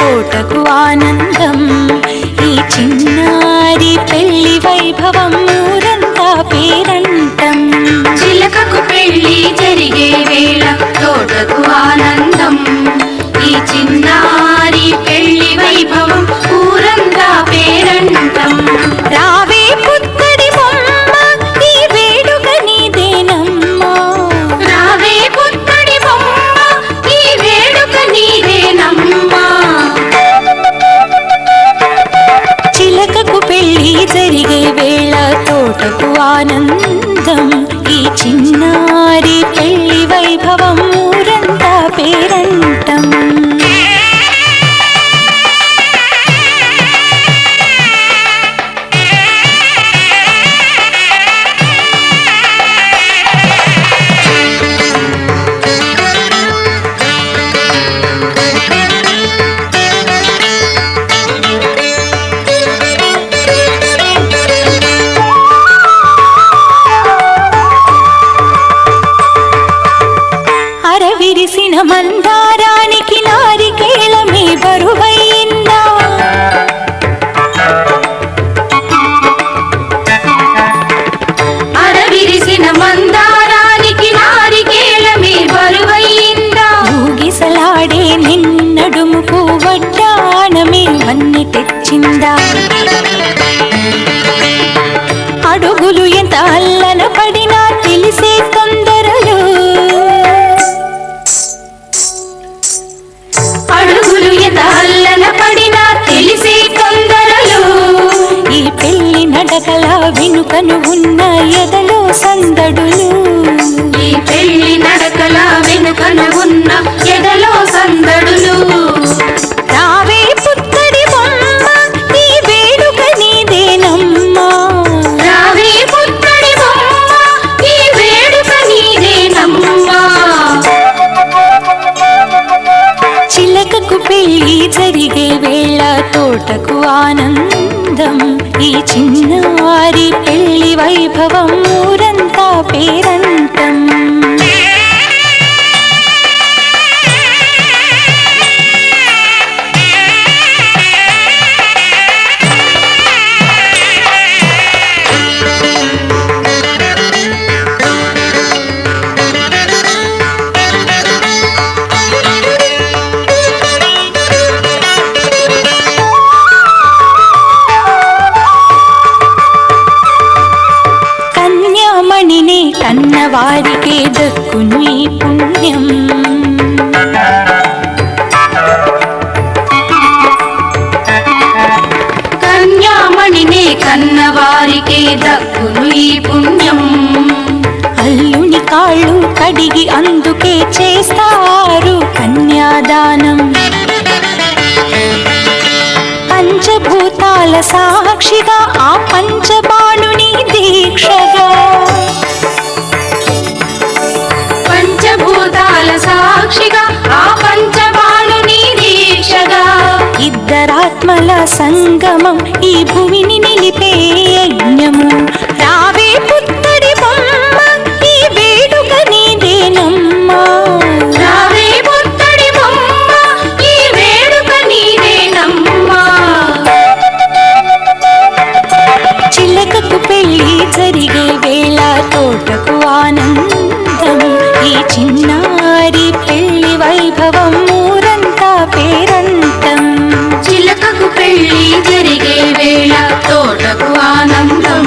తోటకు ఆనందం ఈ చిన్నారి పెళ్లి వైభవం ఊరంతా పేరంటం చిలకకు పెళ్లి జరిగే వేళ తోటకు ఆనందం ఈ చిన్నారి పెళ్లి వైభవం ఊరంతా పేరంటం రావే పుత్తడి బొమ్మ ఈ వేడుక నీదేనమ్మా రావే పుత్తడి బొమ్మ ఈ వేడుక నీదేనమ్మా చిలకకు పెళ్లి జరిగే వేళ తోటకు ఆనందం ఈ చిన్నారి పెళ్లి వైభవం ఊరంతా పేరంటం విరిసిన మందారానికి నారికేళమే బరువైందా అరవిరిసిన మందారానికి నారికేళమే బరువైందా ఊగిసలాడే నిన్నడుముకు వడ్డాణమే వన్నె తెచ్చిందా అడుగులు ఎంత అల్లన పడినా తెలిసే తొందరలు అడుగులు ఎంత అల్లన పడినా తెలిసే తొందరలు ఈ పెళ్లి నడకల వెనుకను ఉన్న ఎదలో సందడులు ఈ పెళ్లి నడకల వెనుకను ఉన్న ఎదలో సందడులు రావే పుత్తడి బొమ్మ ఈ వేడుక నీదేనమ్మా రావే పుత్తడి బొమ్మ ఈ వేడుక నీదేనమ్మా చిలకకు పెళ్లి జరిగే వేళ తోటకు ఆనందం ఈ చిన్నారి పెళ్లి వైభవం ఊరంతా పేరంటం కన్యామణినే కన్నవారికే దక్కును ఈ పుణ్యం కన్యామణినే కన్నవారికే దక్కును ఈ పుణ్యం అల్లుని కాళ్ళు కడిగి అందుకే చేస్తారు కన్యాదానం పంచభూతాల సాక్షిగా ఆ పంచబాణుని దీక్షగా పంచభూతాల సాక్షిగా ఆ పంచబాణుని దీక్షగా ఇద్దరాత్మల సంగమం ఈ భూమిని నిలిపే యజ్ఞము రావే పుత్తడి బొమ్మ ఈ వేడుక నీదేనమ్మా రావే పుత్తడి బొమ్మ ఈ వేడుక నీదేనమ్మా చిలకకు పెళ్లి జరిగే వేళ తోటకు ఆనందం ఈ చిన్నారి పెళ్లి వైభవం ఊరంతా పేరంటం చిలకకు పెళ్లి జరిగే వేళ తోటకు ఆనందం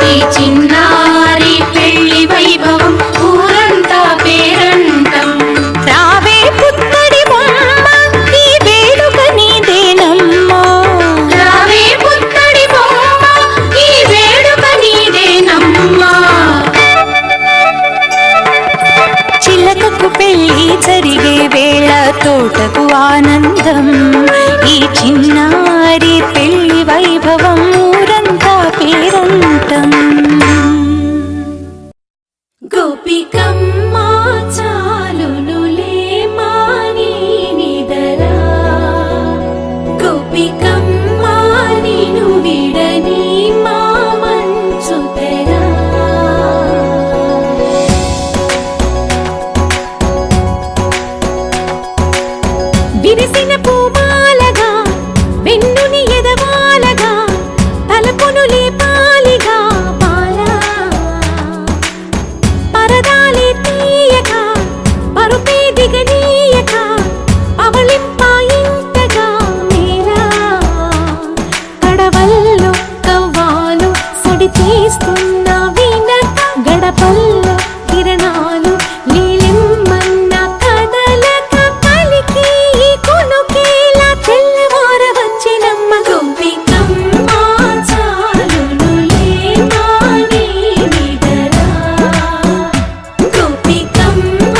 ఈ చిన్నారి పెళ్లి వైభవం ఊరంతా పేరంటం రావే పుత్తడి బొమ్మ ఈ వేడుక నీదేనమ్మా రావే పుత్తడి బొమ్మ ఈ వేడుక నీదేనమ్మా చిలకకు పెళ్లి జరిగే వేళ తోటకు ఆనందం ఈ చిన్నారి పెళ్లి వైభవం ఊరంతా పేరంటం గోపికమ్మ చాలునులే మాని నిదరా గోపికమ్మ నిను విడని మా మంచు తెరా విరిసిన పూమాల ఎదవాలగా తలపును లేపాలిగా బాలా పరదాలే తీయక పరుపే దిగనీయక పవళింపాయింతగా మేరా కడవల్లో కవ్వాలు సడి చేస్తున్న వీణత గడపల్లో కిరణాలు నీలిమ్మన్న కదలక కలికి కొనుకేలా తెల్లవార వచ్చినమ్మ గోపికమ్మ చాలునులే మాని నిదరా గోపికమ్మ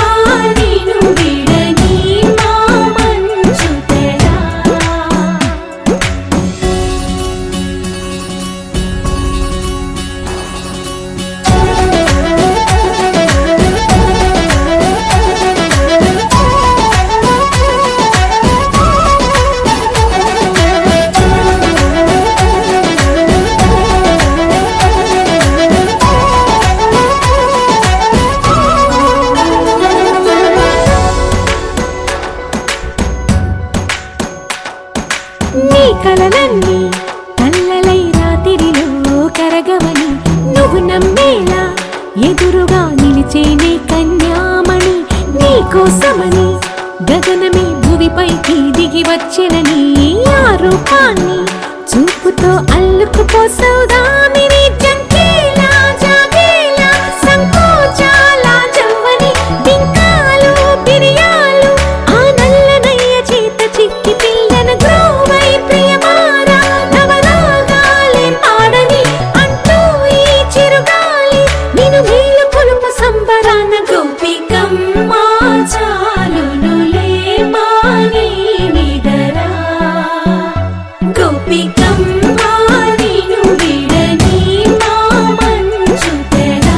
నిను విడని మా మంచు తెరా నీ కలలన్నీ కల్లలై రాత్రిలో కరగవని నువ్వు నమ్మేలా ఎదురుగా నిలిచేనే కన్యామణి నీ కోసమని గగనమే భూమిపైకి దిగి వచ్చెనని ఆ రూపాన్ని చూపుతో అల్లుకుపోసౌదామిని జంకేలా జాగేలా సంకోచాల జవ్వని బింకాలు బిరియాలు ఆ నల్లనయ్య చేత చిక్కి పిల్లన గ్రోవై ప్రియమారా నవరాగాలే పాడని అంటూ ఈ చిరుగాలి నిన్ను మేలు కొలుపు సంబరాన గోపికమ్మ చాలునులే మాని నిదరా గోపికమ్మ నిను విడని మా మంచు తెరా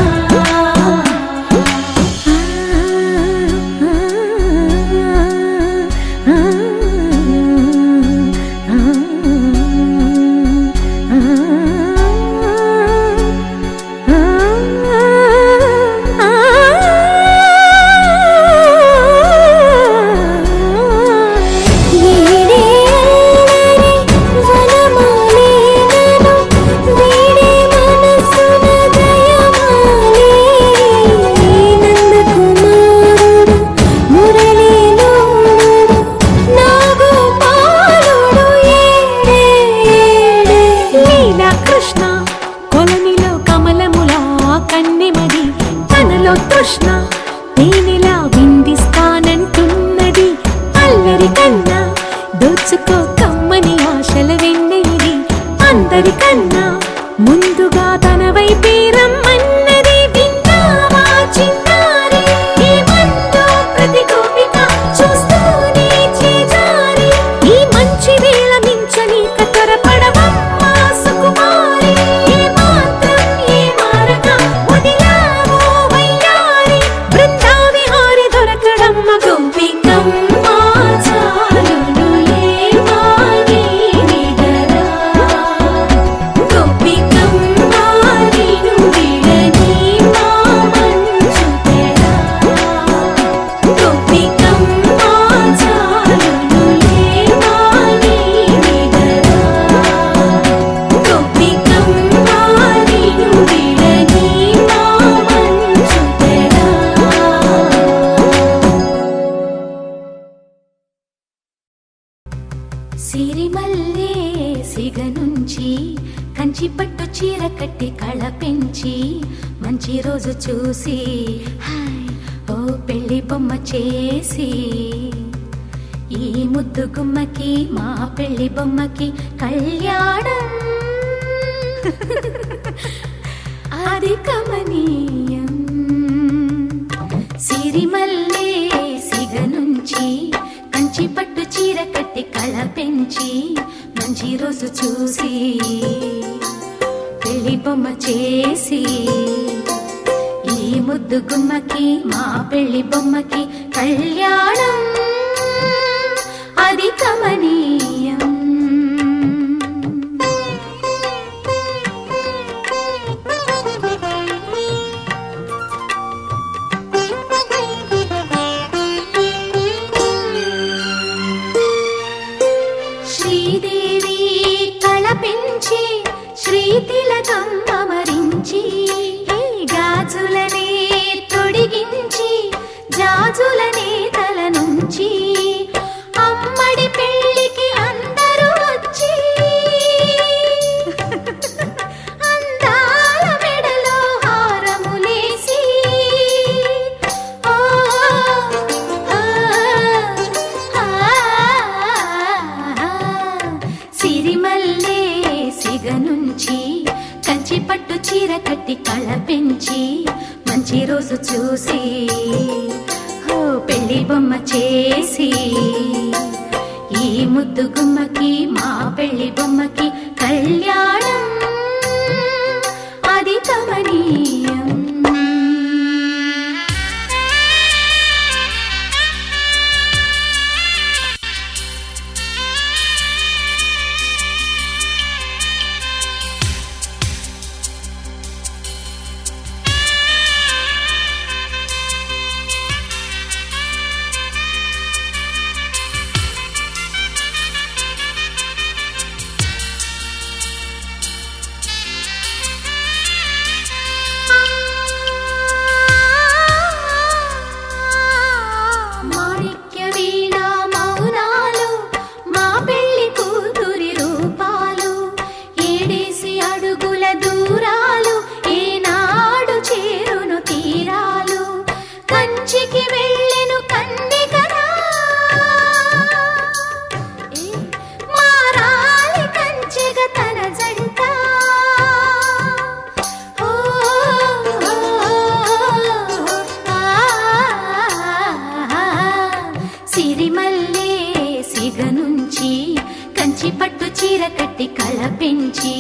కృష్ణ కొలనిలో కమలములా కన్నెమది తనలో తృష్ణ తేనెలా విందిస్తానంటున్నది అల్లరి కన్నా దోచుకో కమ్మని ఆశల వెన్నెలిది అందరికన్నా ముందుగా తన వైపే రమ్మన్నది విన్నావా చిన్నారి ఏమందో ప్రతి గోపిక చూస్తూనే చేజారి ఈ మంచి వేళ మించని కతరపడవమ్మా సుకుమారి ఏ మాత్రం ఏ మారక వదిలావో వయ్యారి బృందావిహారి దొరకడమ్మ గోపికమ్మ చాలునులే మాని నిదరా గోపికమ్మ నిను విడని మా మంచు తెరా గోపికమ్మ చాలునులే మాని నిదరా గోపికమ్మ నిను విడని మా మంచు తెరా సిరిమల్లే సిగ నుంచి కంచి పట్టు చీర కట్టి కళ పెంచి మంచి రోజు చూసి హాయ్ ఓ పెళ్లి బొమ్మ చేసి ఈ ముద్దు గుమ్మకి మా పెళ్లి బొమ్మకి కళ్యాణం అది కమనీయం సిరిమల్లే సిగ నుంచి కంచి పట్టు చీర కట్టి కళ పెంచి మంచి రోజు చూసి పెళ్లి బొమ్మ చేసి ఈ ముద్దు గుమ్మకి మా పెళ్లి బొమ్మకి కళ్యాణం అది కమనీయం శ్రీదేవి తొలగించి శ్రీతిలకం అమరించి గాజులనే తొడిగించి జాజులనే తల నుంచి అమ్మడి పెళ్ళికి అందరూ వచ్చి అందాల మెడలో హారములేసి ఓ, ఆ, ఆ, సిరిమల్లే సిగ నుంచి కంచి పట్టు చీర కట్టి కళ పెంచి మంచి రోజు చూసి ఓ పెళ్లి బొమ్మ చేసి ఈ ముద్దు గుమ్మకి మా పెళ్లి బొమ్మకి కళ్యాణం అది కమనీయం. మాణిక్య వీణ మౌనాలు మా పెళ్లి కూతురి రూపాలు ఏడేసి అడుగుల దూరాలు ఏనాడు చేరును తీరాలు కంచికి వెళ్ళెను కన్నికరా మారాలి కంచెగ తన జంట ఓ, సిరిమల్లే సిగ నుంచి కంచి పట్టు చీర కట్టి కళ పెంచి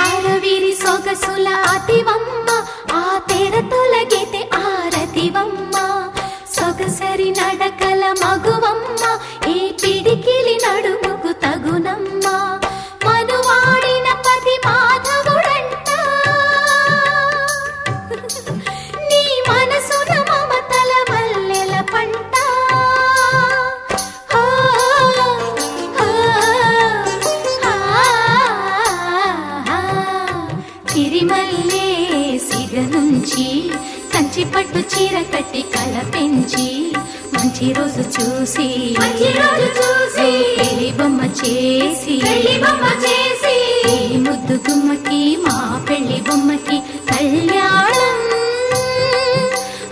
అరవిరి సొగసుల అతివమ్మ ఆ తెర తొలగితే ఆరతివమ్మ సొగసరి నడకల మగువమ్మ ఈ పిడికిలి నడుముకు తగునమ్మ మనువాడిన పతి మాధవుడంట నీ మనసున మమతల మల్లెల పంట ఆ, ఆ, ఆ, సిరిమల్లే సిగ నుంచి కంచి పట్టు చీర కట్టి కళ పెంచి మంచి రోజు చూసి పెళ్లి బొమ్మ చేసి ఈ ముద్దు గుమ్మకి మా పెళ్లి బొమ్మకి కళ్యాణం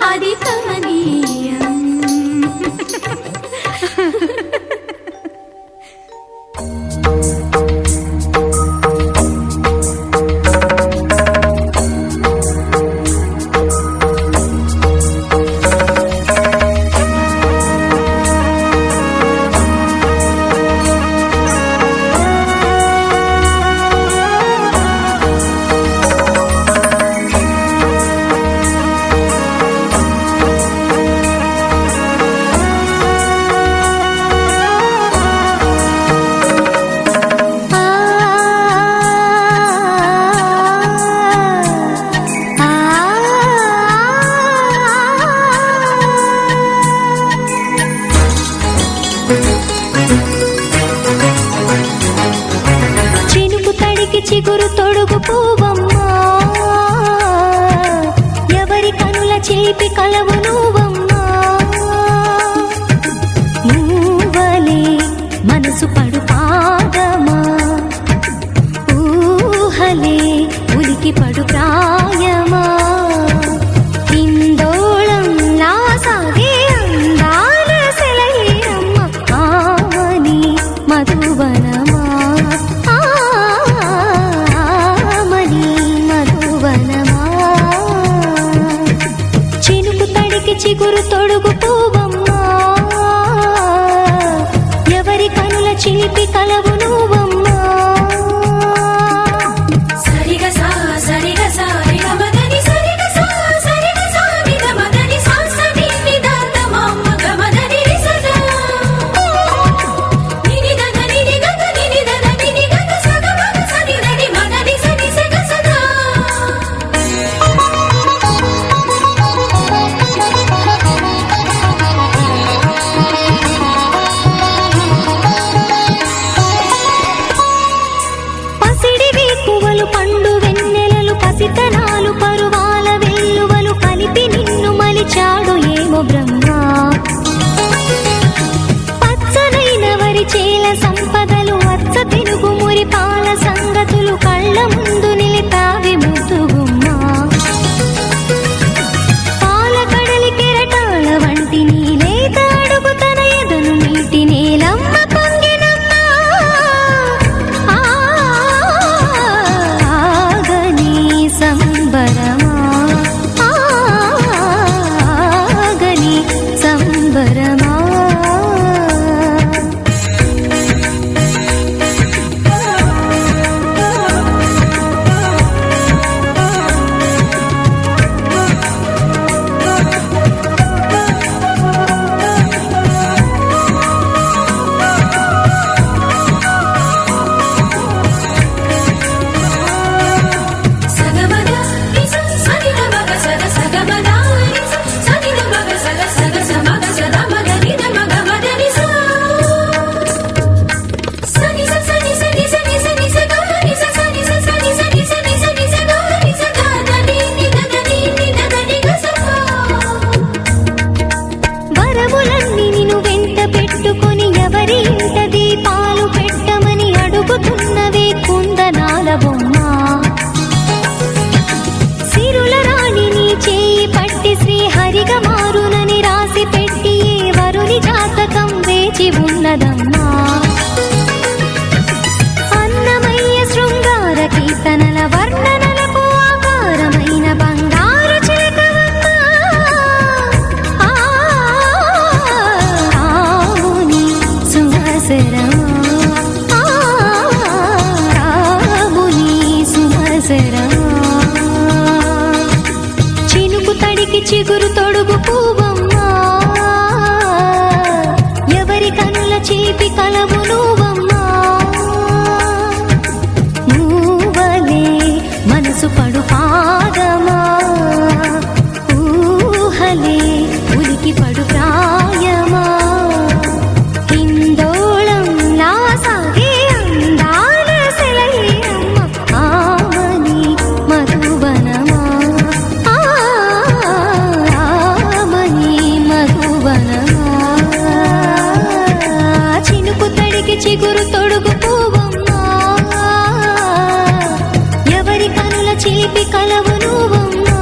అది కమనీయం. చినుకు తడికి చిగురు తొడుగు పూవమ్మా ఎవరి కనుల చేపి కలవు నువ్వమ్మా నువ్వలే మనసు పడు పాదమా ఊహలే ఉలికి పడు ప్రాయమా ఇందోళం లా సాగే అందాల సెలయేరమ్మ ఆమని మధువనమా ఆమని మధువనమా చినుకు తడికి చిగురు తొడుగు పూవమ్మా ఎవరి కనుల చిలిపి కలవు నువ్వమ్మా చేల సంపదలు వచ్చ తిరుగు మురి పాల సంగతులు కళ్ళ ముందు నిలిపావి ముద్దుగుమ్మా పాల కడలి కెరటాల వంటి నీలేత అడుగు తన ఎదను నీటి నేలమ్మ పొంగినమ్మా ఆగని సంబరమా ఆగని సంబరమా సగమగ నిస సనిద మగ సగ సగమగ నిస సనిద మగ సగ సగ సమగ సద మగ నిద మగ మద నిస సని స సని స నిస నిస నిస గ నిస సని స సని స నిస నిస నిస గ నిస గ ద ని ని ద ద ని ని ద ద ని గ స వరములన్నీ నిన్ను వెంట పెట్టుకొని ఎవరి ఇంట దీపాలు పెట్టమని అడుగుతున్నవే కుందనాల బొమ్మ సిరుల రాణి నీ చేయి పట్టి శ్రీహరిగా మారునని రాసి పెట్టి ఏ వరుని జాతకం వేచి ఉన్నదమ్మా అన్నమయ్య శృంగార కీర్తనల వర్ణనలకు ఆకారమైన బంగారు చిలకవమ్మా రాముని సుమసరమా రాముని సుమసరమా చినుకు తడికి చిగురు తొడుగు పూవమ్మా ఎవరి కనుల చీపి కలవు నువ్వమ్మా నువ్వలే మనసు పడు పాదమా ఊహలే ఉలికి పడు ప్రాయమా హిందోళంలా సాగే అందాల సెలయేరమ్మ ఆమని మధువనమా ఆమని మధువనమా చినుకు తడికి చిగురు తొడుగు పూవమ్మా ఎవరి కనుల చిలిపి కలవు నువ్వమ్మా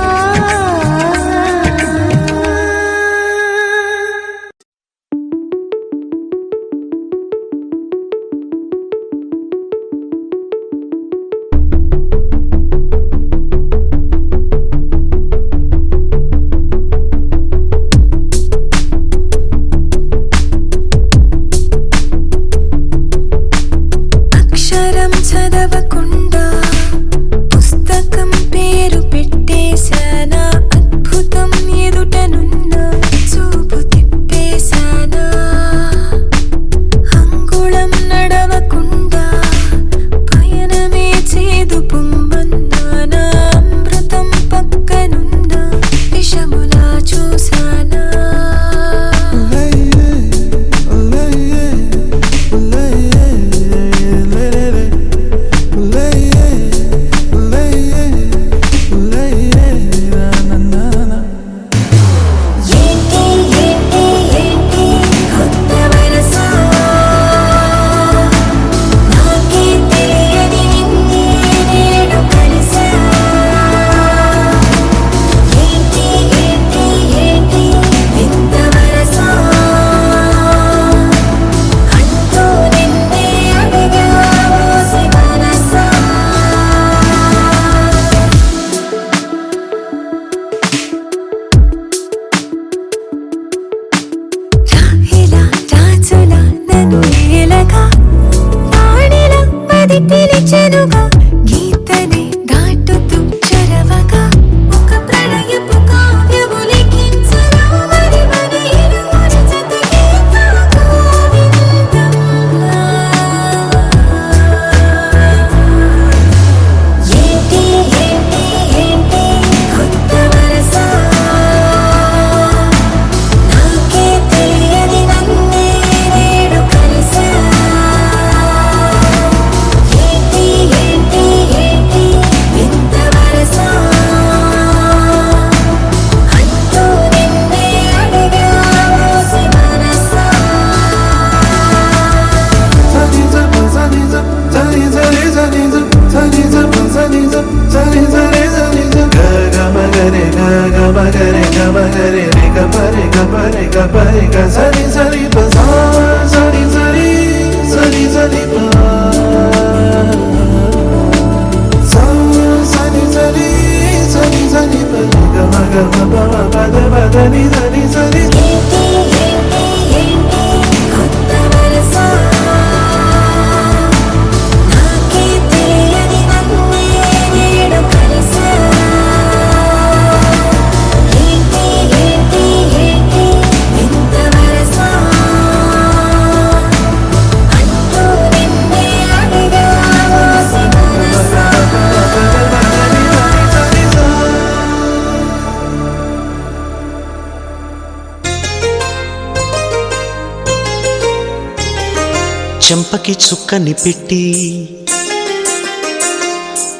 చెంపకి చుక్కని పెట్టి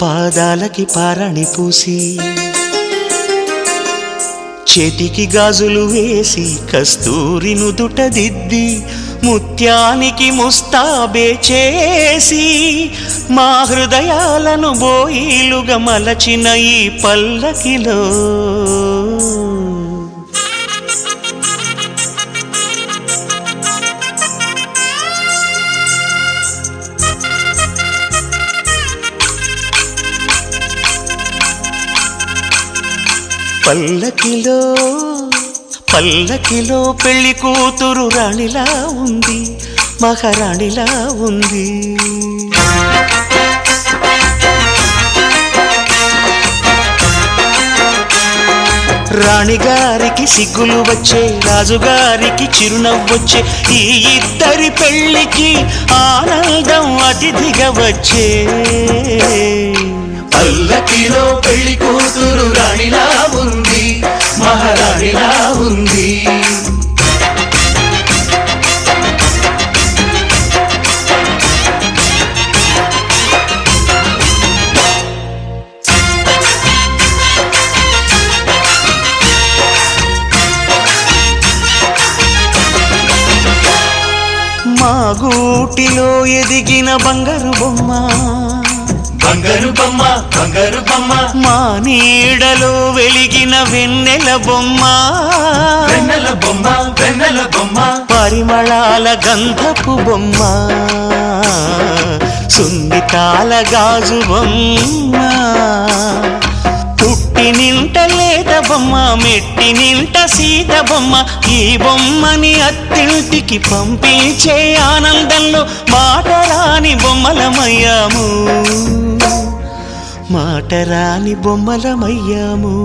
పాదాలకి పారాణి పూసి చేతికి గాజులు వేసి కస్తూరి నుదుట దిద్ది ముత్యానికి ముస్తాబే చేసి మా హృదయాలను బోయిలుగా మలచిన ఈ పల్లకిలో పల్లకిలో పల్లకిలో పెళ్లి కూతురు రాణిలా ఉంది, మహారాణిలా ఉంది. రాణిగారికి సిగ్గులు వచ్చే, రాజుగారికి చిరునవ్వొచ్చే, ఈ ఇద్దరి పెళ్లికి ఆనందం అతిథిగా వచ్చే. పల్లకిలో పెళ్లి కూతురు రాణిలా ఉంది, మహారాణిలా ఉంది. మా గూటిలో ఎదిగిన బంగారు బొమ్మ, బంగారు బొమ్మ, బంగారు బొమ్మ. మా నీడలో వెలిగిన వెన్నెల బొమ్మ, వెన్నెల బొమ్మ, వెన్నెల బొమ్మ. పరిమళాల గంధపు బొమ్మ, సున్నితాల గాజు బొమ్మ. పుట్టి నింట లేత బొమ్మ, మెట్టి నింట సీత బొమ్మ. ఈ బొమ్మని అత్తింటికి పంపించే ఆనందంలో మాటరాని బొమ్మలమయ్యాము, మాటరాని బొమ్మలమయ్యాము.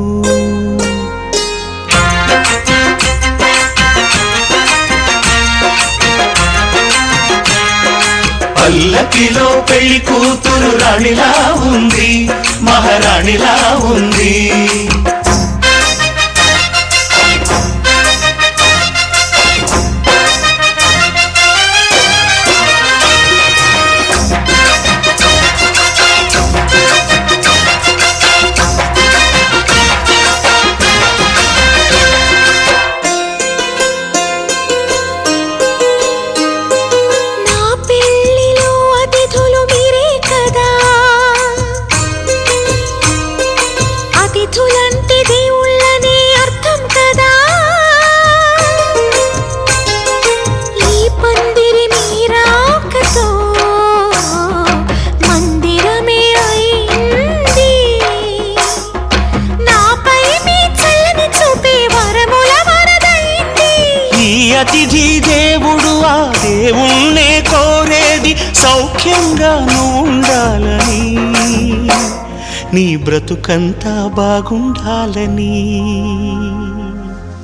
పల్లకిలో పెళ్లి కూతురు రాణిలా ఉంది, మహారాణిలా ఉంది. అతిథి దేవుడు ఆ దేవుణ్ణే కోరేది సౌఖ్యంగా ఉండాలని, నీ బ్రతుకంతా బాగుండాలని.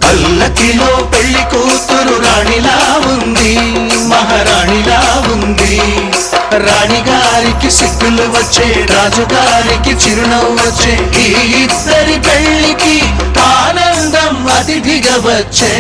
పల్లకిలో పెళ్లి కూతురు రాణిలా ఉంది, మహారాణిలా ఉంది. రాణిగారికి సిగ్గులు వచ్చే, రాజుగారికి చిరునవ్వు వచ్చే, ఈ ఇద్దరి పెళ్లికి ఆనందం అతిథిగా వచ్చే.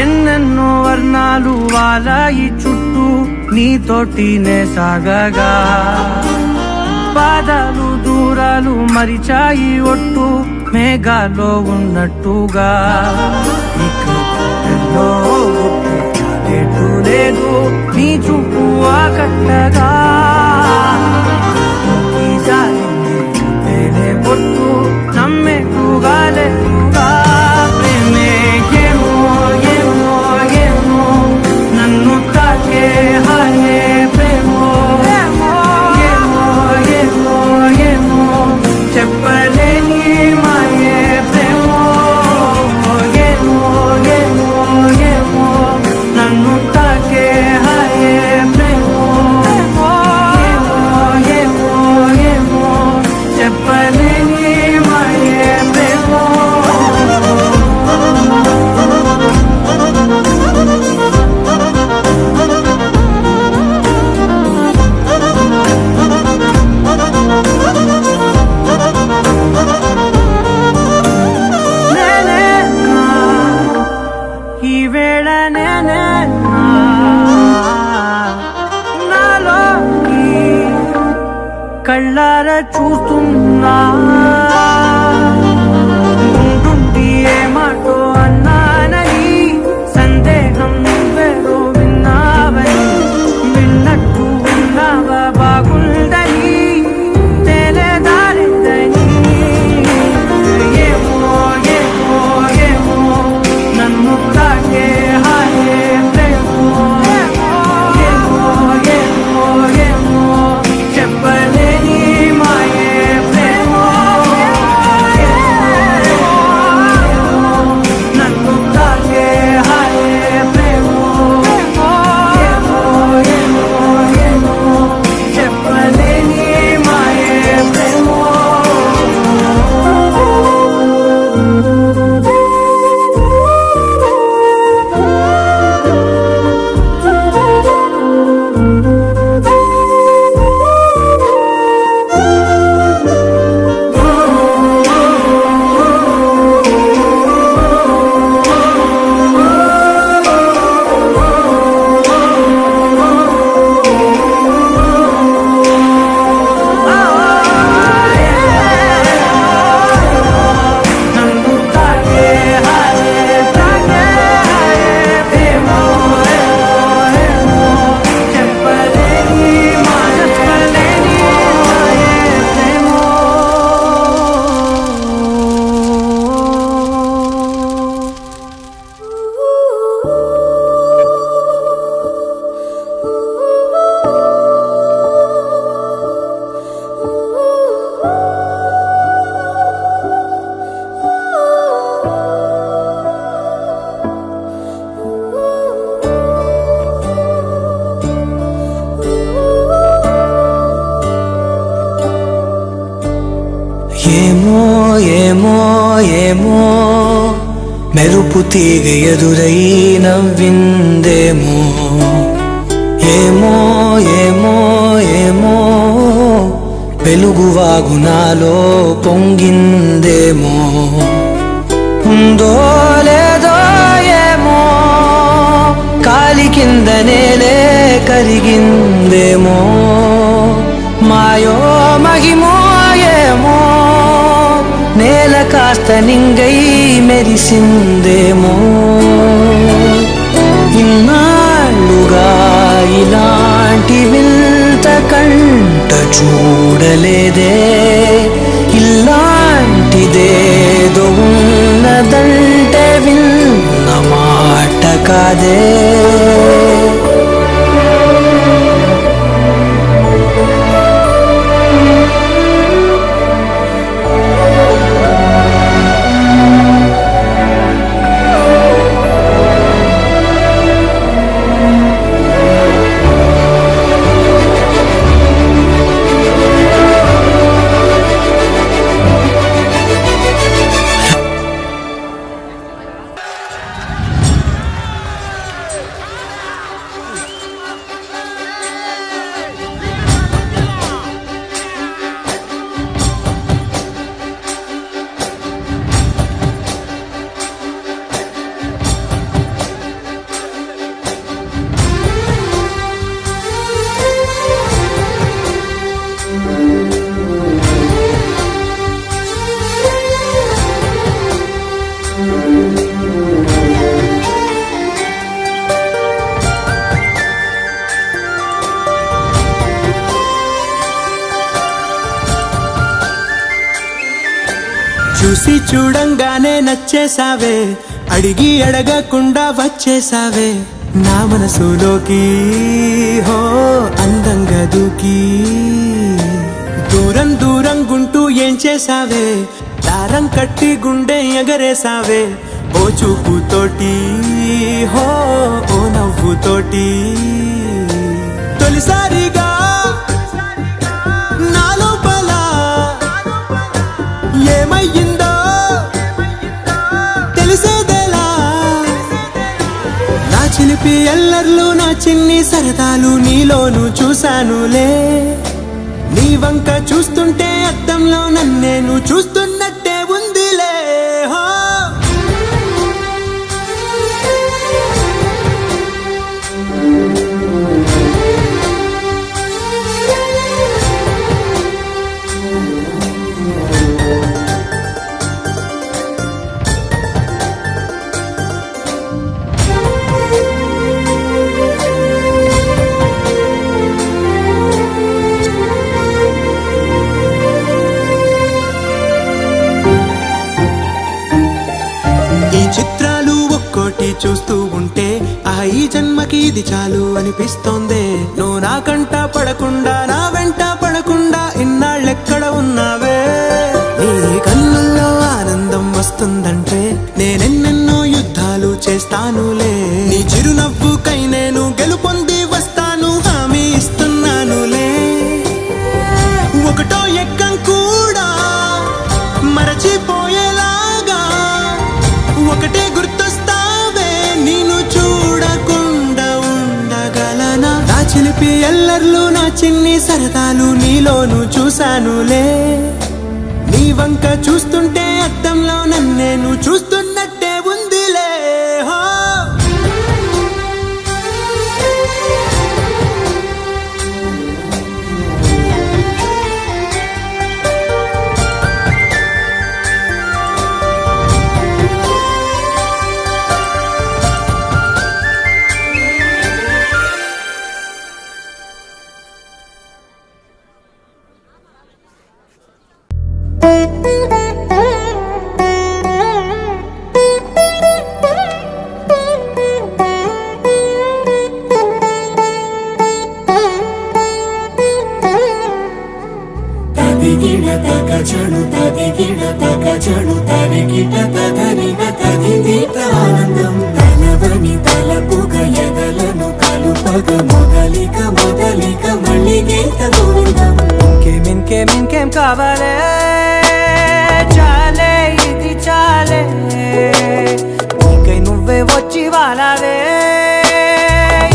ఎన్నెన్నో వర్ణాలు వాలాయి చుట్టూ నీతోటినే సాగగా, పాదాలు దూరాలు మరిచాయి ఒట్టు మేఘాలో ఉన్నట్టుగా. ఎన్నో లేదు లేదు నీ చూపు ఆకట్టగా, పొట్టు నమ్మేట్టుగా లేదుగా. ప్రేమే ఏమో ఏమో ఏమో నన్ను తాకే హాయే ప్రేమో, ఏమో ఏమో ఏమో చెప్పలేని మాయే ప్రేమో, ఏమో ఏమో ఏమో కన్నా నాలోకి కళ్ళారా చూస్తున్నా ఉంటుండి ఏ మాటో అన్నానని సందేహం నువ్వేదో విన్నావని విన్నట్టు ఉన్నావా బాగుందని తెలియదారిద్దని ఏమో ఏమో ఏమో నన్ను తాకే హాయే ప్రేమో ఏమో ఏమో ఏమో చెప్పలేని మాయే ప్రేమో నన్ను తాకే హాయే ప్రేమో ఏమో ఏమో ఏమో చెప్పలేని మాయే ప్రేమో నన్ను తాకే హాయే ప్రేమో ఏమో చెప్పలేని మాయే ప్రేమో ఏమో ఏమో ఏమో మెరుపు తీగ ఎదురై నవ్విందేమో ఏమో ఏమో ఏమో వెలుగు వాగునాలో పొంగిందేమో ఉందో లేదో ఏమో కాలి కింద నేలే కరిగిందేమో మాయో మహిమో ఏమో నేల కాస్త నింగై మెరిసిందేమో ఇన్నాళ్ళుగా ఇలాంటి వింత కంట చూడలేదే ఇలాంటిదేదో ఉన్నదంటే విన్న మాట కాదే చూసి చూడంగానే నచ్చేసావే అడిగి అడగకుండా వచ్చేసావే నా మనసులోకి హో అందంగా దూకి దూరం దూరం గుంటూ ఏం చేసావే దారం కట్టి గుండె ఎగరేసావే ఓ చూపుతోటి హో ఓ నవ్వుతోటి తొలిసారిగా నా లోపల ఏమయ్యిందో తెలిసేదేలా నా చిలిపి ఎల్లర్లు నా చిన్ని సరదాలు నీలోను చూశానులే నీ వంక చూస్తుంటే అద్దంలో నన్నేను చూస్తున్నట్టే ఉందిలే హో ఇది చాలు అనిపిస్తోందే. నువ్వు నాకంట పడకుండా నా వెంట పడకుండా ఇన్నాళ్ళెక్కడ ఉన్నావే. నీ కన్నుల్లో ఆనందం వస్తుందంటే నేనెన్నెన్నో యుద్ధాలు చేస్తానులే. నీ చిరునవ్వుకై నేను గెలుపొంది వస్తాను, హామీ ఇస్తున్నానులే. ఒకటో ఎక్కం కూడా మరచిపోయేలాగా ఒకటే గుర్తొస్తావే, నేను చూడకుండా ఉండగలనా. నా చిలిపి ఎల్లర్లు నా చిన్ని సరదాలు నీలోను చూశానులే. నీ వంక చూస్తుంటే అద్దంలో నన్నేను చూస్తున్నట్టే ఉందిలే. హో తదిగిడ తగ చెడు తదిగిడ తగ చెడు తరిగిట తగరిన తదిందిట ఆనందం. తలవని తలపుగ ఎదలను కలుపగ మొదలిక మొదలిక మళ్ళీ గీత గోవిందం. ఇంకేం కావాలే, చాలే ఇది చాలే. నీకై నువ్వే వచ్చి వాలావే,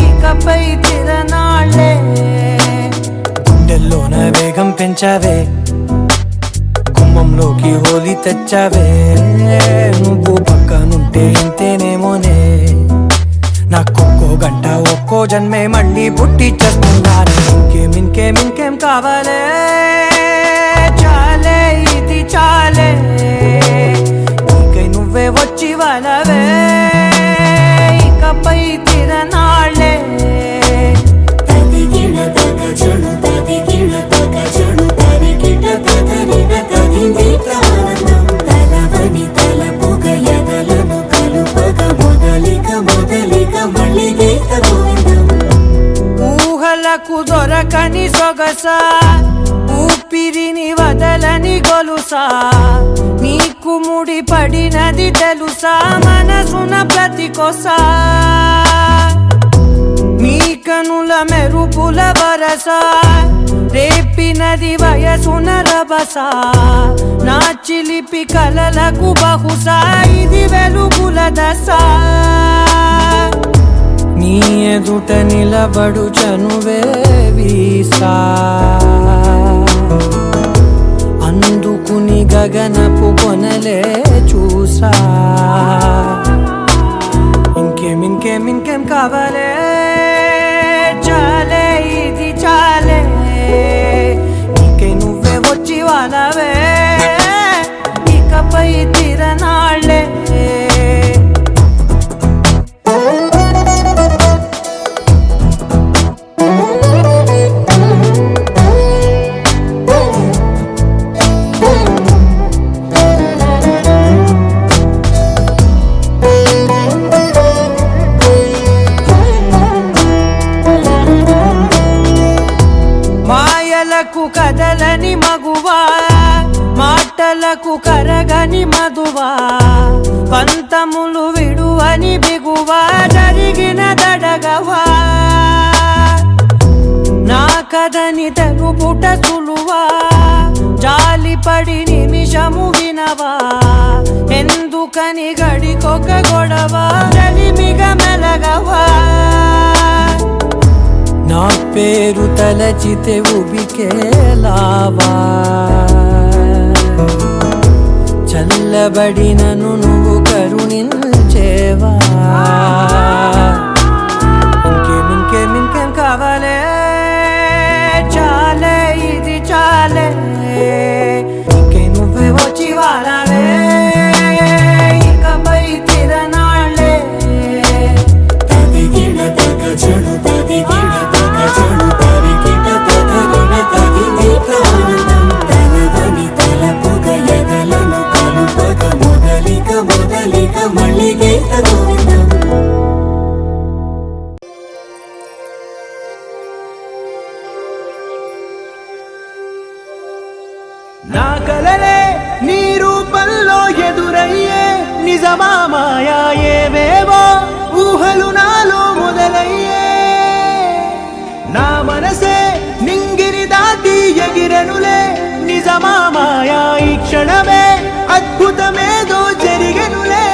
ఇకపై తిరనాళ్ళే. గుండెల్లోన వేగం పెంచావే, గుమ్మంలోకి హోలీ తెచ్చావే. నువ్వు పక్కనుంటే ఇంతేనేమోనే, నాకొక్కో గంట ఒక్కో జన్మే మళ్ళీ పుట్టి చేస్తున్నాను. ఇంకేం కావాలే, చాలే ఇది చాలే. నీకై నువ్వే వచ్చి వాలవే, ఇకపై తిరనాళ్ళే. తదిగిడ తగ చెడు తదిగిడ తగ చెడు తరిగిట తగరిన తదిందిట ఆనందం. తలవని తలపుగ ఎదలను కలుపగ మొదలిక మొదలిక మళ్ళీ గీత గోవిందం. ఊహలకు దొరకని సొగసా, ఊపిరిని వదలని గొలుసా. నీకు ముడి పడినది తెలుసా, మనసున ప్రతి కొసా. నీ కనుల మెరుపుల వరస, రేపినది వయసున రభస. నా చిలిపి కలలకు బహుశా ఇది వెలుగుల దశ. నీ ఎదుట నిలబడు చనువే వీసా, అందుకుని గగనపు కొనలే చూసా. ఇంకేం కావాలే, చాలే ఇది చాలే. నీకై నువ్వే వచ్చి వాలవే, ఇకపై తిరనాళ్ళే. మాయలకు కదలని మగువా, మాటలకు కరగని మధువా. పంతములు విడువని బిగువా, జరిగిన దడగవా. నా కథని తెలుపుట సులువా, జాలిపడి నిమిషము వినవా. ఎందుకని గడికొక గొడవ, జరిమిగ మెలగవా. నా పేరు తలచితే ఉబికేలావా, చల్లబడినను నువ్వు కరుణించేవా. ఇంకేం కావాలే, చాలే ఇది చాలే. నీకై నువ్వే వచ్చి వాలవే, ఇకపై తిరనాళ్ళే. తదిగిడ తగ చెడు తదిగిడ తగ చెడు తరిగిట తగరిన తదిందిట ఆనందం. తలవని తలపుగ ఎదలను కలుపగ మొదలిక మొదలిక మళ్ళీ గీత గోవిందం. నా కలలే నీ రూపంలో ఎదురయ్యే నిజమా మాయా ఏవేవో ఊహలు నాలో మొదలయ్యే నా మనసే నింగిని దాటి ఎగిరెనులే నిజమా మాయా ఈ క్షణమే అద్భుతమేదో జరిగెనులే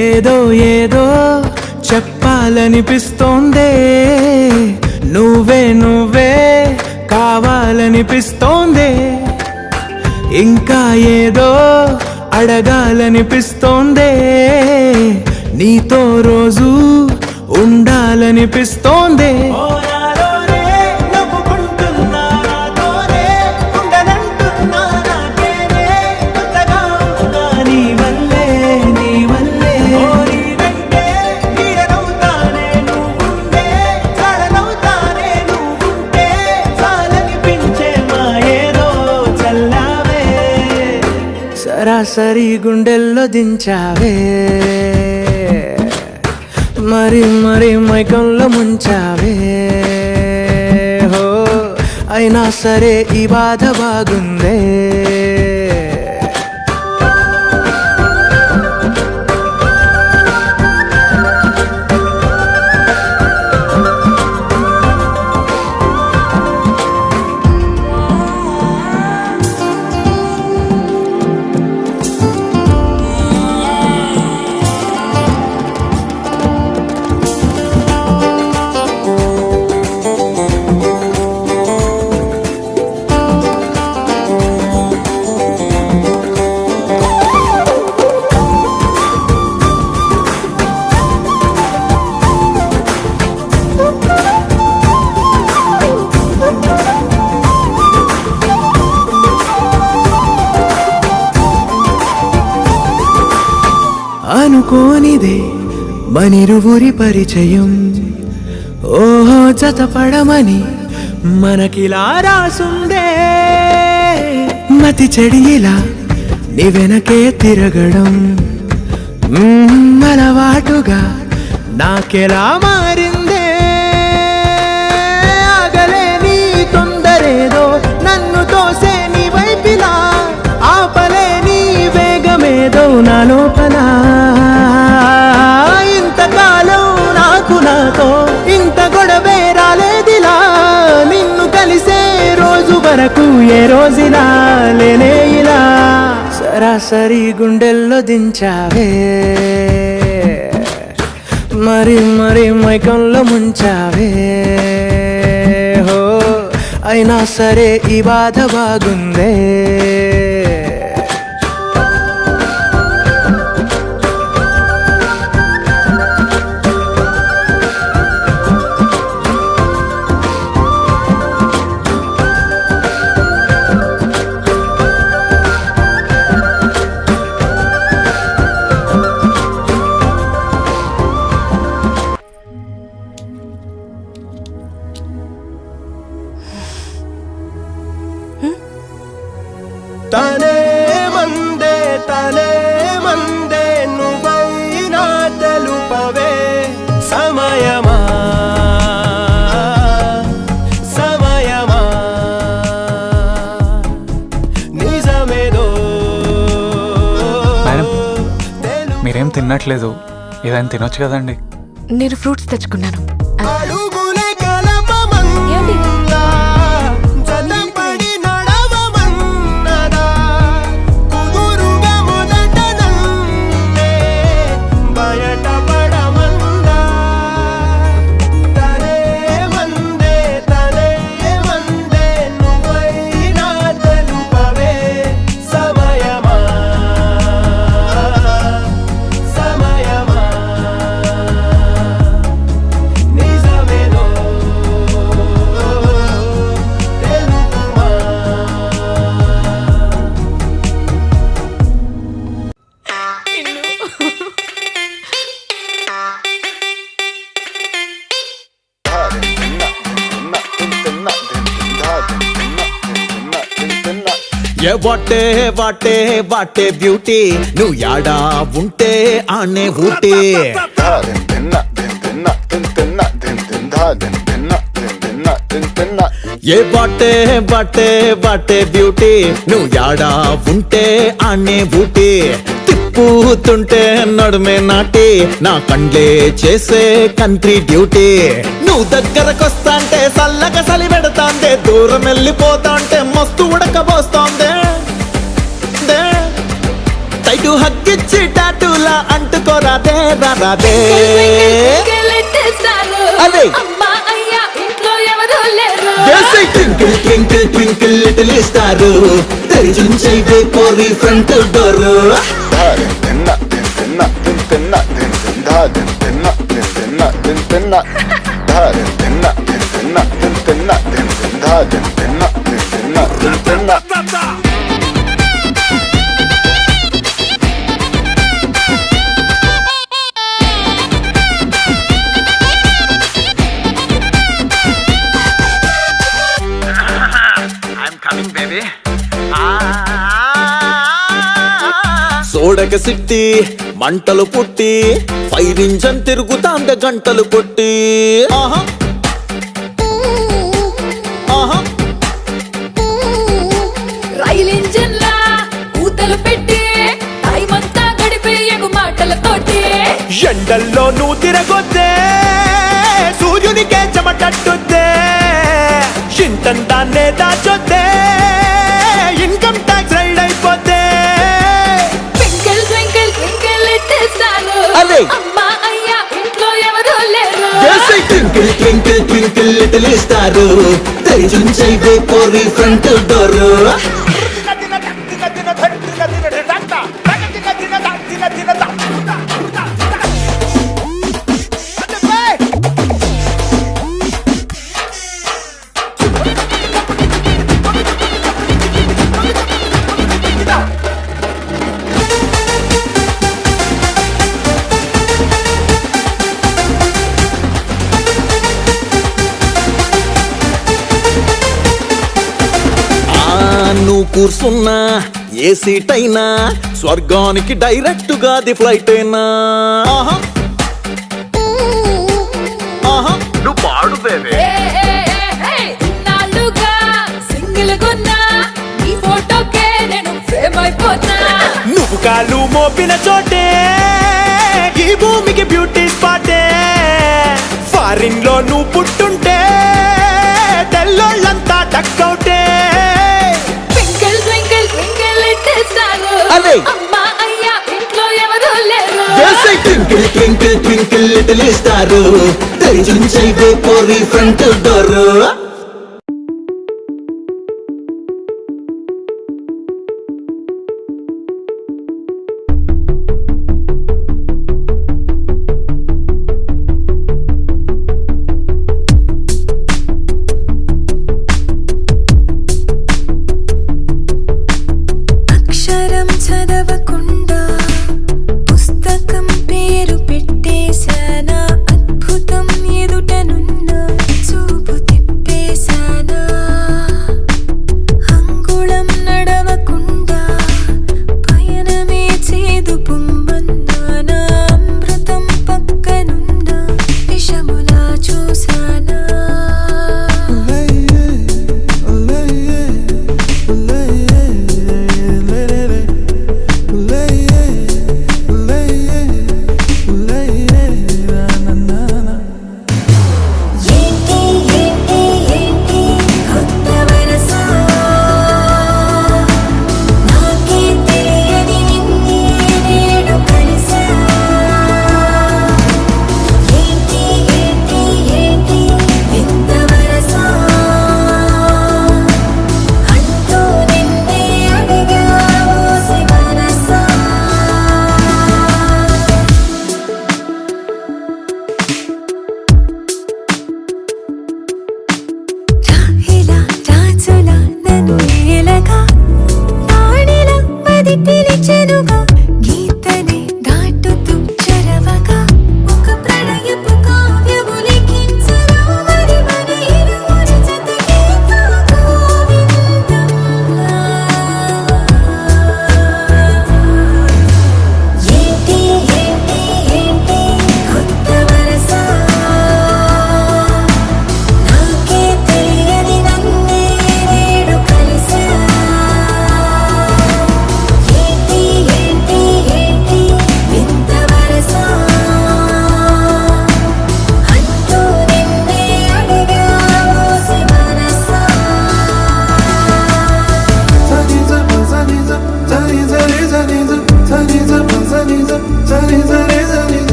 ఏదో ఏదో చెప్పాలనిపిస్తోందే నువ్వే నువ్వే కావాలనిపిస్తోందే ఇంకా ఏదో అడగాలనిపిస్తోందే నీతో రోజు ఉండాలనిపిస్తోందే సరాసరి గుండెల్లో దించావే మరి మరి మైకంలో ముంచావే హో అయినా సరే ఈ బాధ బాగుందే అనుకోనిదే మనిరువురి పరిచయం ఓహో జతపడమని మనకిలా రాసుందే మతి చెడిలా నీ వెనకే తిరగడం అలవాటుగా నాకెలా మారిందే ఆగలేని తొందరేదో నన్ను తోసే నీ వైపిలా ఆపలేని వేగమేదో నా లోపల ఇంతకాలం నాకు నాతో ఇంత గొడవే రాలేదిలా నిన్ను కలిసే రోజు వరకు ఏ రోజులా లేనే ఇలా సరాసరి గుండెల్లో దించావే మరి మరి మైకంలో ముంచావే హో అయినా సరే ఈ బాధ బాగుందే తనే మందే నువ్వైనా తెలుపవే సమయమా సమయమా నిజమేదో మీరేం తిన్నట్లేదు ఏదైనా తినొచ్చు కదండి నేను ఫ్రూట్స్ తెచ్చుకున్నాను ఏ వాటే వాటే వాటే బ్యూటీ నువ్వు యాడా ఉంటే ఆనే ఊటీ ఏ బాటే బాటే బాటే బ్యూటీ నువ్వు యాడా ఉంటే ఆనే ఊటీ తిప్పుతుంటే నడుమే నాటి నా కండ్లే చేసే కంట్రీ డ్యూటీ నువ్వు దగ్గరకొస్తాంటే చల్లగా సలి పెడతాందే దూరం వెళ్ళిపోతాంటే మస్తు ఉడకబోస్తాందే టైటు హగ్గిచ్చి టాటూలా అంటుకోరాదే రాదే అదే twinkle twinkle twinkle little star తెరిచుంచైతే కోరి ఫ్రంట్ డోర్ సోడక సిట్టి మంటలు పుట్టి ఫైర్ ఇంజన్ తిరుగుతాంద గంటలు కొట్టి ఆహా ఆహా రైల్ ఇంజన్ లా ఊతలు పెట్టి టైం అంతా గడిపే ఎగు మాటలతోటి ఎండల్లో నువ్వు తిరగొద్దే సూర్యునికే చెమటట్టుద్దే ఇంతంతానే దాచొద్దే ఇన్కమ్ ట్యాక్స్ రైడ్ అయిపోతే twinkle twinkle twinkle little star అదే అమ్మా అయ్యా ఇంట్లో ఎవరు లేరు twinkle twinkle twinkle little star తెరిచుంచైతే కోరి ఫ్రంట్ డోర్ నువ్వు కూర్చున్నా ఏ సీట్ అయినా స్వర్గానికి డైరెక్ట్ గా ది ఫ్లైట్ అయినా ఆహా ఆహా నువ్వు పాడు బేబీ నాలుగా సింగిల్ గున్నా ఈ ఫోటోకే నేను ఫేమ్ అయిపోతా నువ్వు కాలు మోపిన చోటే ఈ భూమికి బ్యూటీ స్పాటే ఫారిన్ లో నువ్వు పుట్టుంటే తెల్లోళ్ళంతా డక్కౌటే twinkle twinkle twinkle little star అదే అమ్మా అయ్యా ఇంట్లో ఎవరు లేరు twinkle twinkle twinkle little star తెరిచుంచైతే కోరి ఫ్రంట్ డోర్ అక్షరం చదవకుండా పుస్తకం పేరు పెట్టేశానా అద్భుతం ఎదుటనున్న చూపు తిప్పేశానా అంగుళం నడవకుండా పయనమే చేదు పొమ్మన్నానా అమృతం పక్కనున్న విషములా చూశానా ఏంటి ఏంటి ఏంటి కొత్త వరస నాకే తెలియని నిన్నే నేడు కలిసా ఏంటి ఏంటి ఏంటి వింత వరస అంటూ నిన్నే అడిగా ఓసి మనసా రాహిలా రాజులా నన్ను ఏలగా తాడిలా మది పిలిచెనుగా గీతనే దాటుతూ చరవగా ఒక ప్రణయపు కావ్యము లిఖించరా మరి మన ఇరువురి జతకే గోవిందంలా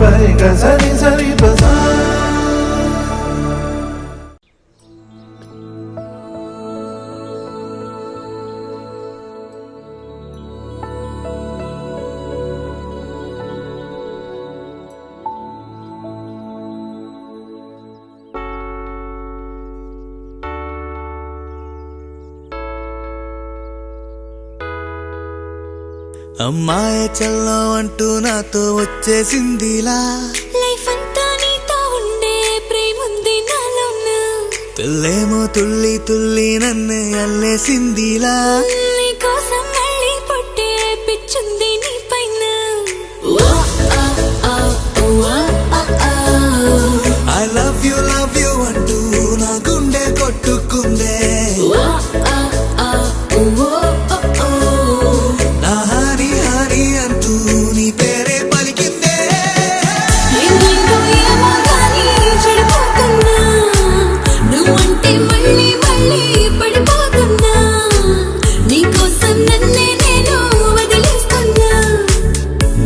పరి గ సరి సరి బసా. అమ్మాయి చల్లం అంటూ నాతో వచ్చేసిందిలా, లైఫ్ అంతా నీతో ఉండే ప్రేముంది నాలోన, పిల్లేమో తుల్లి తుల్లి నన్ను అల్లేసిందిలా, నీ కోసం మళ్ళీ పుట్టే పిచ్చుంది నీ పైన. ఐ లవ్ యూ అంటూ నా గుండె కొట్టుకుందే, నా హరి హరి అంటూ నీ పేరే పలికిందే. ఏమైందో ఏమో గానీ చెడిపోతున్నా, నువ్వంటే మళ్ళీ మళ్ళీ పడిపోతున్నా, నీకోసం నన్నే నేను వదిలేస్తున్నా,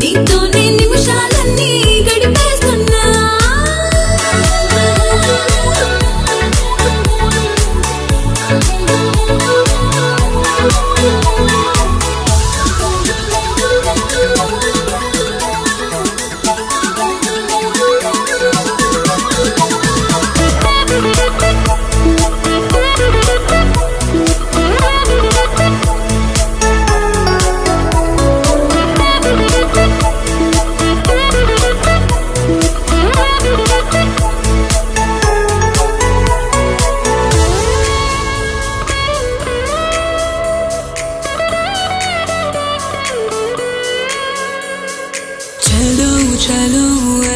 నీతోనే నిమిషాలన్నీ గడిపేస్తున్నా. చలో చలో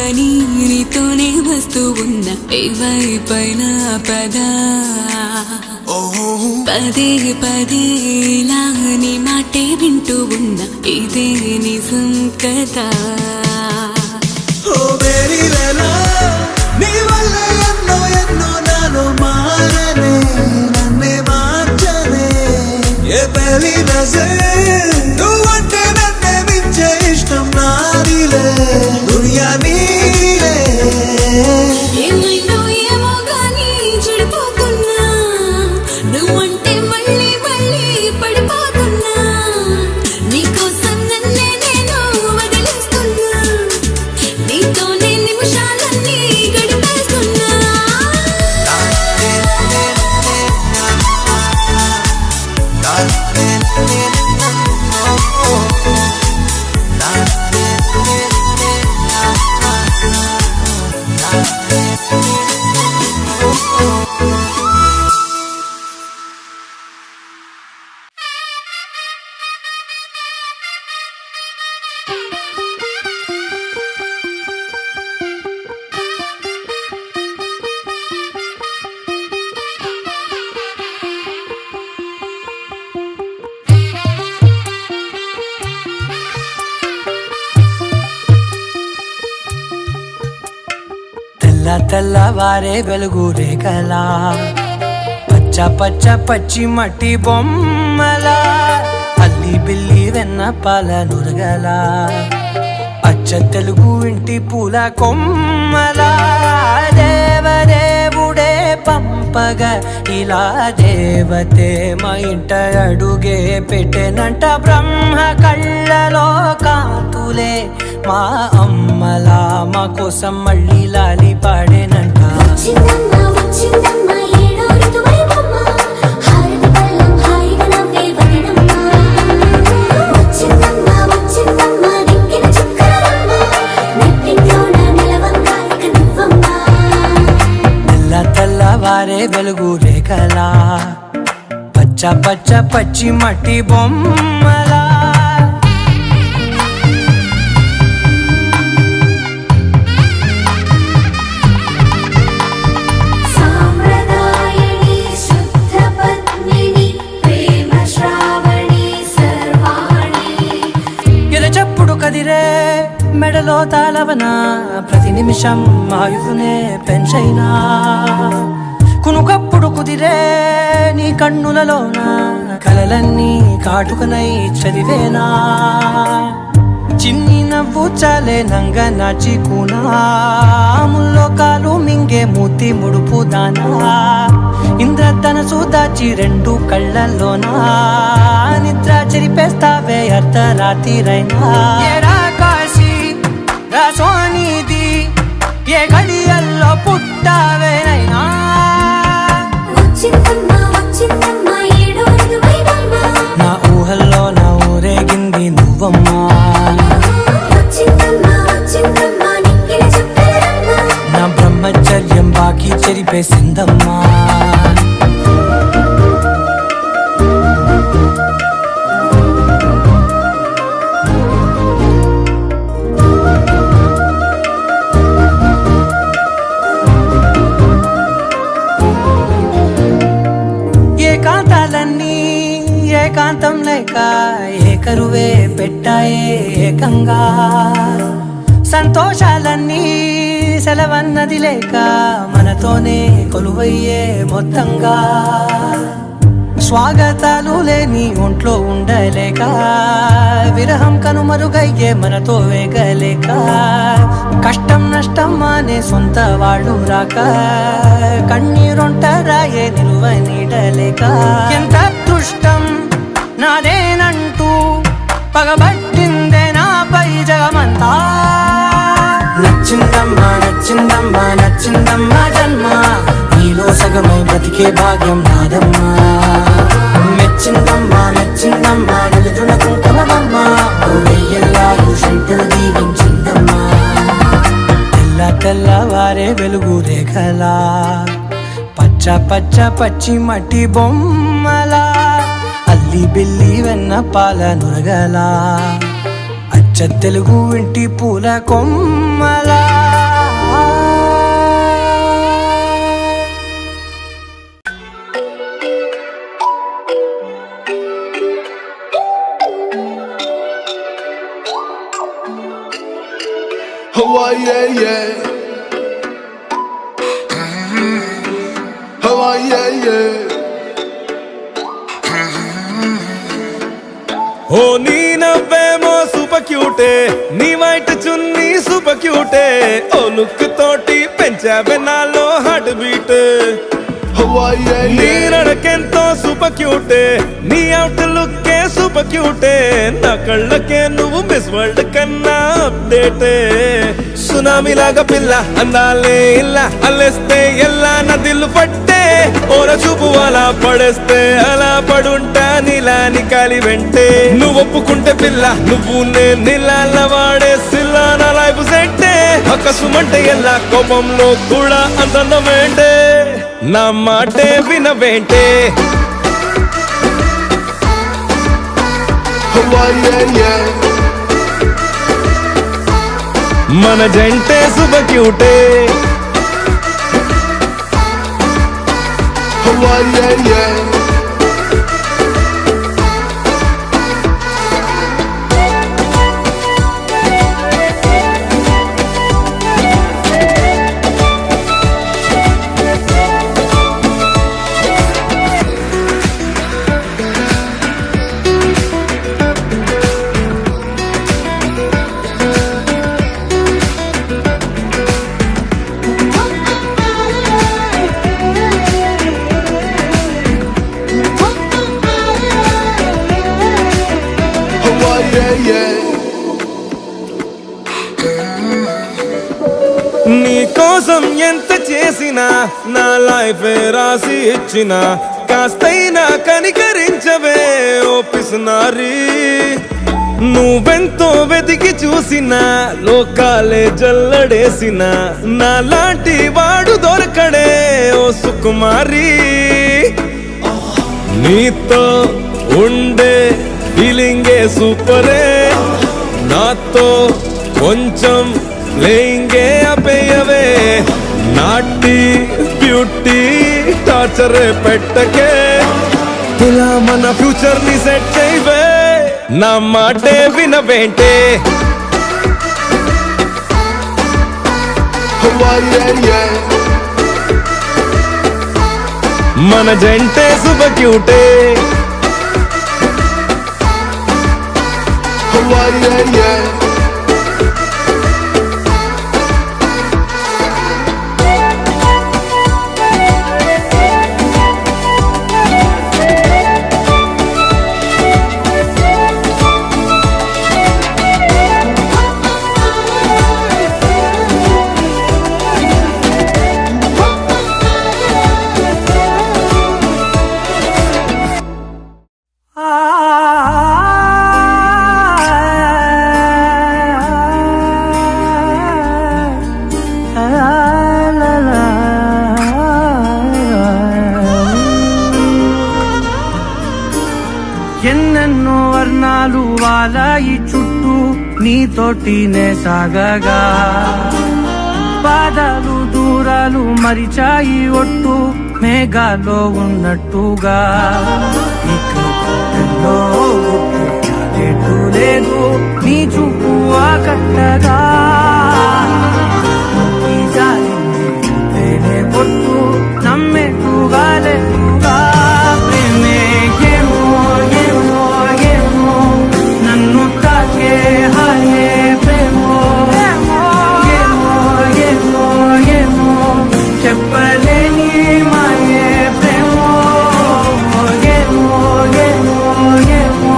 అని నీతోనే వస్తూ ఉన్నా, ఏవైపైన పదా పదే పదే ఇలా నీ మాటే వింటూ ఉన్నా, ఇదే నిజం కదా. ఓ మేరీ వేళ నీ వల్ల ఎన్నో ఎన్నో నాలో మారనే, నన్నే మార్చనే. ఏ పెళ్లి నజర్ నువ్వంటే నన్నే మించే ఇష్టం నాదిలే, దునియా నీలే. ఏమైందో ఏమో గానీ చెడిపోతున్నా, నువ్వంటే మళ్ళీ మళ్ళీ పడిపోతున్నా, నీకోసం నన్నే నేను వదిలేస్తున్నా, నీతోనే నిమిషాలన్నీ గడిపేస్తున్నా. తెల్లవారే వెలుగు రేఖలా, పచ్చ పచ్చ పచ్చి మట్టి బొమ్మలా, అల్లి బిల్లి వెన్న పాల నురగలా, అచ్చ తెలుగు ఇంటి పూల కొమ్మలా, దేవదేవుడే పంపగా ఇలా దేవతే మా ఇంట అడుగే పెట్టెనంట. బ్రహ్మ కళ్ళలో కాంతులే మా అమ్మలా, మా కోసం మళ్ళీ లాలి పాడేనంట. వచ్చిందమ్మా వచ్చిందమ్మా ఏడో ఋతువైవమ్మ, హారతి పళ్ళం హాయిగా నవ్వే వదినమ్మ. వచ్చిందమ్మా వచ్చిందమ్మా దిక్కిన చుక్కలమ్మ, నెట్టింట్లోన నిలవంగా ఇక నువ్వమ్మా. తెల్లవారే వెలుగు రేఖలా, పచ్చ పచ్చ పచ్చి మట్టి బొమ్మలా. సాంప్రదాయని శుద్ధ పద్మిని ప్రేమ శ్రావణి సర్వాణి. ఎరచప్పుడు కదిరే మెడలో తాళవన, ప్రతి నిమిషం ఆయువునే పెంచైనా. కునుకప్పుడు కుదిరే నీ కన్నులలోన, కలలన్నీ కాటుకనై చదివేనా. చిన్ని నవ్వు చాలే నంగ నాచి కూనాముల్లో కాలు మింగే మూతి ముడుపు దానా ఇంద్రధనసు దాచి రెండు కళ్ళల్లోనా నిద్ర చెరిపేస్తావే అర్ధరాత్రిరైనా ఏరా కాశీ రా సోనిది ఏ గడియల్లో పుట్టావేనైనా వచ్చిందమ్మా వచ్చిందమ్మా ఏడో ఋతువైనమ్మా నా ఊహల్లో నా ఊరేగింది నువ్వమ్మా వచ్చిందమ్మా వచ్చిందమ్మా నిక్కిన చుక్కలమ్మా నా బ్రహ్మచర్యం బాకీ చెరిపేసిందమ్మా ఏకాంతాలన్నీ ఏకాంతం లేక ఏకరువే పెట్టాయే ఏకంగా సంతోషాలన్నీ సెలవన్నది లేక మనతోనే కొలువయ్యే మొత్తంగా స్వాగతాలు లేని ఒంట్లో ఉండలేక విరహం కనుమరుగయ్యే మనతో వేగలేక కష్టం నష్టం అనే సొంత వాళ్ళు రాక కన్నీరొంటరాయే నిలువ నీడలేక ఎంత అదృష్టం నాదేనంటూ పగబట్టిందే నాపై జగమంతా నచ్చిందమ్మా నచ్చిందమ్మా నచ్చిందమ్మా జన్మ నీలో సగమై బ్రతికే భాగ్యం నాదమ్మా మెచ్చిందమ్మా మెచ్చిందమ్మా నిలుతున్న కుంకుమమ్మా వెయ్యల్లాగు శంకరు దీవించిందమ్మా తెల్ల తెల్లవారే వెలుగు రేఖలా పచ్చ పచ్చ పచ్చి మట్టి బొమ్మలా అల్లి బిల్లి వెన్న పాల నురగలా అచ్చ తెలుగు ఇంటి పూల కొమ్మలా Hawaii, yeah. Hawaii, yeah. ఓ నీ నవ్వేమో సూపర్ క్యూటే నీ వైట్ చున్నీ సూపర్ క్యూటే ఓ లుక్ తోటి పెంచావే నాలో హార్ట్ బీట్ Hawaii, నీ yeah. నడకెంతో సూపర్ క్యూటే నీ అవుట్ లుక్కే సూపర్ క్యూటే నా కళ్ళకే నువ్వు మిస్ వరల్డ్ కన్నా అప్డేటే సునామీ లాగా పిల్ల అందాలే ఇల్ల అల్లేస్తే ఎల్లా నా దిల్లు పట్టే ఓర చూపు అలా పడేస్తే అలా పడుంటా నీలాని కాలి వెంటే నువ్వు ఒప్పుకుంటే పిల్ల నువ్వు నీళ్ళ వాడే సిల్లా నా లైఫ్ సెట్టే అకసుమంటే ఎల్లా కోపంలో కూడా అంతందమేంటే నా మాటే వినవేంటే Hawaii, yeah. మన జంటే శుభ క్యూటే Hawaii, yeah. నీ కోసం ఎంత చేసినా నా లైఫ్ రాసి ఇచ్చిన కాస్తైనా కనికరించవే ఓ పిసునారి నువ్వెంతో వెతికి చూసిన లోకాలే జల్లడేసిన నా లాంటి వాడు దొరకడే ఓ సుకుమారి నీతో ఉండే ఫీలింగే సూపరే నాతో కొంచెం లేంగే అపేయవే నాటి బ్యూటీ టార్చర్ పెట్టకే ఇలా మన ఫ్యూచర్ ని సెట్ చేయవే నా మాటే వినవేంటే మన జంటే శుభ క్యూటే Hawaii, yeah. మేఘాలు వాలాయి చుట్టూ నీతోటినే సాగగా పాదాలు దూరాలు మరిచాయి ఒట్టు మేఘాలో ఉన్నట్టుగా ఇక గుట్టల్లో గుట్టు లేదు నీ చూపు ఆకట్టగా ఈ జాలినే పొట్టు నమ్మేట్టుగా లేటుగా ప్రేమే ఏమో ఏమో ఏమో నన్ను తాకే హాయే ప్రేమో ఏమో ఏమో ఏమో చెప్పలేని మాయే ప్రేమో ఏమో ఏమో ఏమో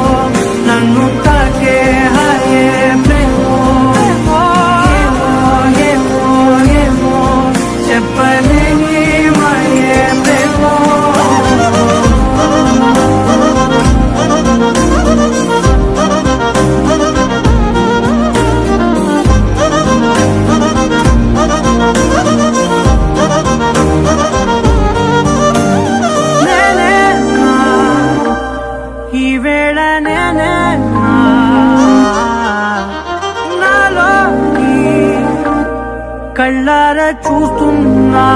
నన్ను తాకే హాయే ప్రేమో ఏమో ఏమో ఏమో చెప్పలేని మాయే ప్రేమో నేనేనా ఈ వేళ నేనేనా నాలోకి కళ్ళారా చూస్తున్నా